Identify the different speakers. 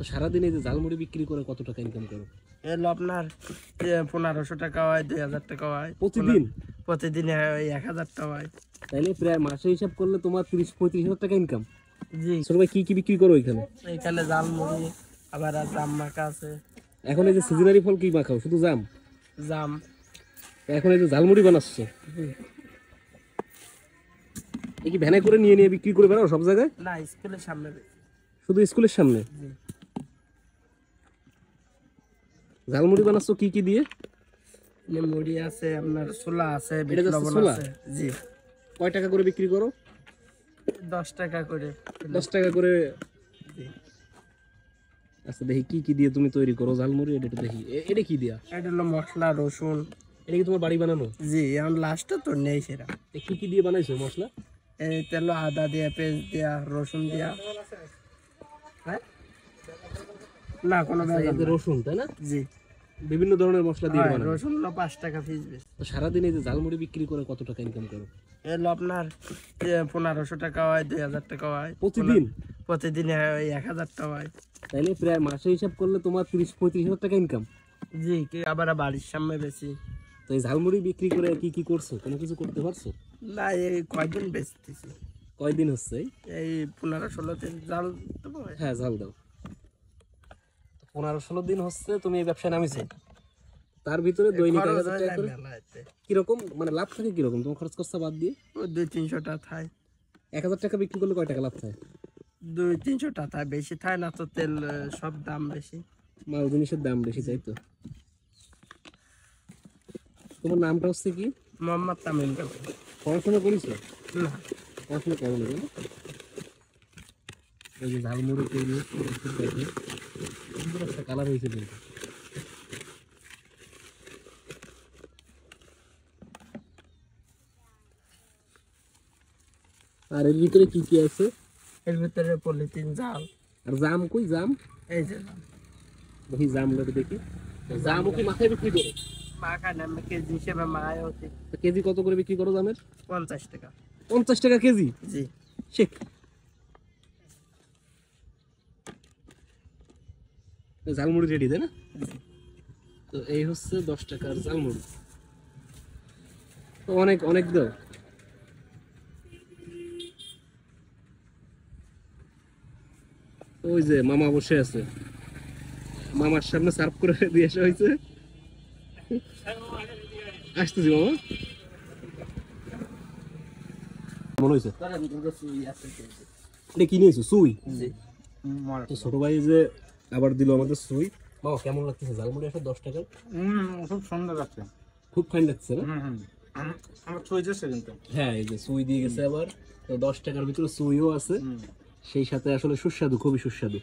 Speaker 1: তো সারাদিন এই যে ঝালমুড়ি বিক্রি করে কত টাকা ইনকাম করো?
Speaker 2: এলো আপনার 1500 টাকা হয়, 2000 টাকা হয়
Speaker 1: প্রতিদিন?
Speaker 2: প্রতিদিন 1000 টাকা হয়।
Speaker 1: তাইলে প্রায় মাসে হিসাব করলে তোমার 30-35 হাজার টাকা ইনকাম।
Speaker 2: জি,
Speaker 1: ছোট ভাই কি কি বিক্রি করো এখানে?
Speaker 2: এখানে জালমুড়ি, আবার আর জাম মাখা আছে।
Speaker 1: এখন এই যে সিজনারি ফল কি মাখাও? শুধু জাম?
Speaker 2: জাম।
Speaker 1: এখন এই যে ঝালমুড়ি বানাচ্ছ, এই কি ভ্যানে করে নিয়ে নিয়ে বিক্রি করে বেড়াও সব জায়গায়?
Speaker 2: না, স্কুলের সামনে।
Speaker 1: শুধু স্কুলের সামনে?
Speaker 2: জি,
Speaker 1: ঝালমুড়ি বানাচ্ছ কি কি দিয়ে?
Speaker 2: মুড়ি আছে, আপনার ছোলা আছে, বিট
Speaker 1: এটা যাচ্ছে
Speaker 2: লবণ
Speaker 1: ছোলা?
Speaker 2: আছে। জি,
Speaker 1: কয় টাকা করে বিক্রি করো?
Speaker 2: 10 টাকা করে।
Speaker 1: 10 টাকা করে।
Speaker 2: জি,
Speaker 1: আচ্ছা দেখি কি কি দিয়ে তুমি তৈরি করো ঝালমুড়ি, এটা একটু দেখি। এটা কি দিয়া?
Speaker 2: এটা হলো মশলা, রসুন।
Speaker 1: এটা কি তোমার বাড়ি বানানো?
Speaker 2: জি, এখন লাস্টে তো নেই সেটা।
Speaker 1: কি কি দিয়ে বানাইছো মশলা?
Speaker 2: এই তেল, আদা দিয়া, পেঁয়াজ দিয়া, রসুন দিয়া। হ্যাঁ? না, কোনো
Speaker 1: আচ্ছা,
Speaker 2: ভেজাল
Speaker 1: এই যে
Speaker 2: না।
Speaker 1: রসুন, তাই না?
Speaker 2: জি,
Speaker 1: বিভিন্ন ধরনের মশলা দিয়ে
Speaker 2: হয়,
Speaker 1: বানানো।
Speaker 2: রসুন হলো 5 টাকা পিস বেশ।
Speaker 1: তো সারাদিন এই যে ঝালমুড়ি বিক্রি করে কত টাকা ইনকাম করো?
Speaker 2: এলো আপনার 1500 টাকা হয়, 2000 টাকা হয়
Speaker 1: প্রতিদিন?
Speaker 2: প্রতিদিন 1000 টাকা হয়।
Speaker 1: তাইলে প্রায় মাসে হিসাব করলে তোমার 30-35 হাজার টাকা ইনকাম।
Speaker 2: জি, কি আবার বাড়ির সামনে বেশি।
Speaker 1: তো এই ঝালমুড়ি বিক্রি করে কি কি করছো? কোনো কিছু করতে পারছো?
Speaker 2: না, এই কয়দিন বেচতেছি।
Speaker 1: কয়দিন হচ্ছে?
Speaker 2: এই 15-16 দিন জাল দেবো।
Speaker 1: হ্যাঁ, ঝাল দাও। 15-16 দিন হচ্ছে তুমি এই ব্যবসায় নামিছো। তার ভিতরে দৈনিক 1000 টাকা করে কিরকম মানে লাভ থাকে? কিরকম তোমার খরচ খরচা বাদ দিয়ে?
Speaker 2: 200-300 টাকা থায়।
Speaker 1: 1000 টাকা বিক্রি করলে কয় টাকা লাভ থাকে?
Speaker 2: 200-300 টাকা থায়, বেশি থায় না তো। তেল সব দাম বেশি।
Speaker 1: মাল জিনিসের দাম বেশি, তাই তো? তোমার নামটা হচ্ছে কি?
Speaker 2: মোহাম্মদ তামিম কাকু।
Speaker 1: পড়াশোনা করেছো?
Speaker 2: না,
Speaker 1: পড়াশোনা করো না? এই যে ঝালমুড়ি তৈরি হচ্ছে, সুন্দর একটা কালার হয়েছে কিন্তু। আর এর ভিতরে কি কি আছে?
Speaker 2: এর ভিতরে পলিথিন, জাল।
Speaker 1: আর জাম কই? জাম
Speaker 2: এই যে জাল।
Speaker 1: দেখি, জামগুলো দেখি। জামও কি মাথায় বিক্রি করো?
Speaker 2: মাখা না, কেজি হিসেবে মায় হচ্ছে
Speaker 1: তো কেজি কত করে বিক্রি করো জামের?
Speaker 2: 50 টাকা।
Speaker 1: 50 টাকা কেজি?
Speaker 2: জি,
Speaker 1: শেখ, ঝালমুড়ি রেডি, তাই না? তো এই হচ্ছে 10 টাকার ঝালমুড়ি। তো অনেক অনেক দাও। ওই যে মামা বসে আছে, মামার সামনে সার্ভ করে দিয়ে আসা হয়েছে। আসতেছি মামা। মনে হয়েছে এটা কি নিয়েছো? সুই? তো ছোট ভাই যে আবার দিল আমাদের সুই। মামা কেমন লাগতেছে ঝালমুড়ি আসলে 10 টাকার?
Speaker 3: খুব সুন্দর লাগছে।
Speaker 1: খুব ফাইন লাগছে না?
Speaker 3: আমার চয়েছে কিন্তু।
Speaker 1: হ্যাঁ, এই যে সুই দিয়ে গেছে আবার। তো 10 টাকার ভিতরে সুইও আছে, সেই সাথে আসলে সুস্বাদু, খুবই সুস্বাদু।